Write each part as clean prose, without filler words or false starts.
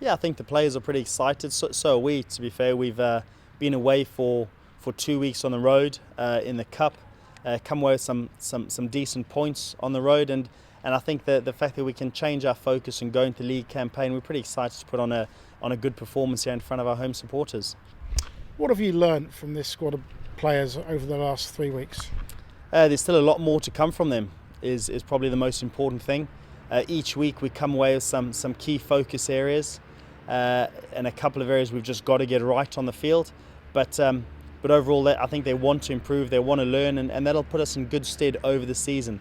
Yeah, I think the players are pretty excited. So are we. To be fair, we've been away for 2 weeks on the road in the cup. Come away with some decent points on the road, and I think that the fact that we can change our focus and go into the league campaign, we're pretty excited to put on a good performance here in front of our home supporters. What have you learnt from this squad of players over the last 3 weeks? There's still a lot more to come from them. Is probably the most important thing. Each week we come away with some key focus areas, and a couple of areas we've just got to get right on the field. But overall, I think they want to improve, they want to learn, and that'll put us in good stead over the season.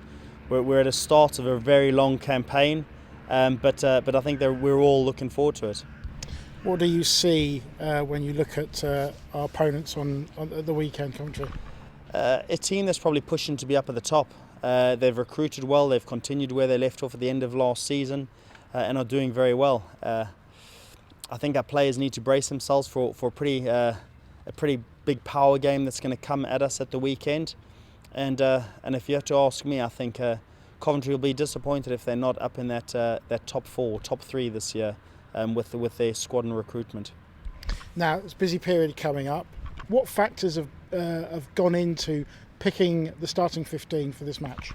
We're at the start of a very long campaign, but I think we're all looking forward to it. What do you see when you look at our opponents on the weekend, Coventry? A team that's probably pushing to be up at the top. They've recruited well, they've continued where they left off at the end of last season, and are doing very well. I think our players need to brace themselves for a pretty big power game that's going to come at us at the weekend. And if you have to ask me, I think Coventry will be disappointed if they're not up in that top 4, top 3 this year with their squad and recruitment. Now, it's a busy period coming up. What factors have gone into picking the starting 15 for this match?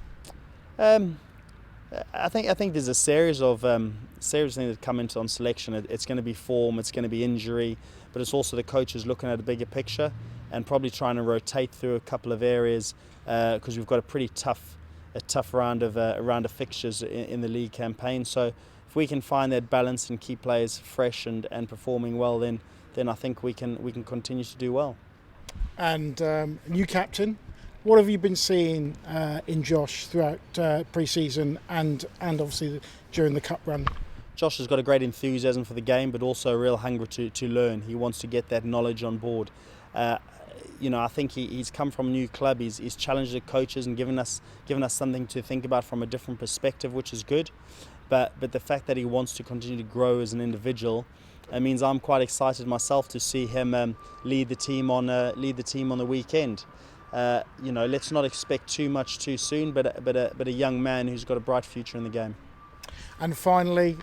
I think there's a series of things that come into on selection. It's going to be form, it's going to be injury, but it's also the coaches looking at a bigger picture and probably trying to rotate through a couple of areas because we've got a pretty tough round of fixtures in the league campaign. So if we can find that balance and keep players fresh and performing well, then I think we can continue to do well. And new captain. What have you been seeing in Josh throughout pre-season and obviously during the cup run? Josh has got a great enthusiasm for the game, but also a real hunger to learn. He wants to get that knowledge on board. I think he's come from a new club. He's challenged the coaches and given us something to think about from a different perspective, which is good. But the fact that he wants to continue to grow as an individual means I'm quite excited myself to see him lead the team on the weekend. Let's not expect too much too soon, but a young man who's got a bright future in the game. And finally,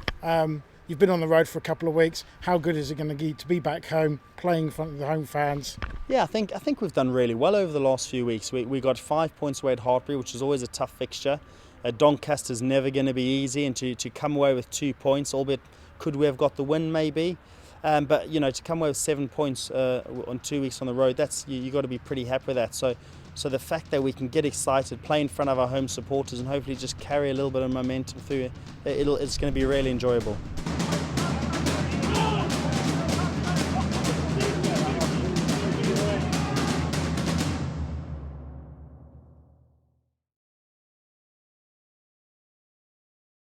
you've been on the road for a couple of weeks. How good is it going to be back home, playing in front of the home fans? Yeah, I think we've done really well over the last few weeks. We got 5 points away at Harvey, which is always a tough fixture. Doncaster's never going to be easy, and to come away with 2 points, albeit could we have got the win maybe? But to come away with 7 points on 2 weeks on the road, that's you got to be pretty happy with that. So the fact that we can get excited, play in front of our home supporters, and hopefully just carry a little bit of momentum through, it's going to be really enjoyable.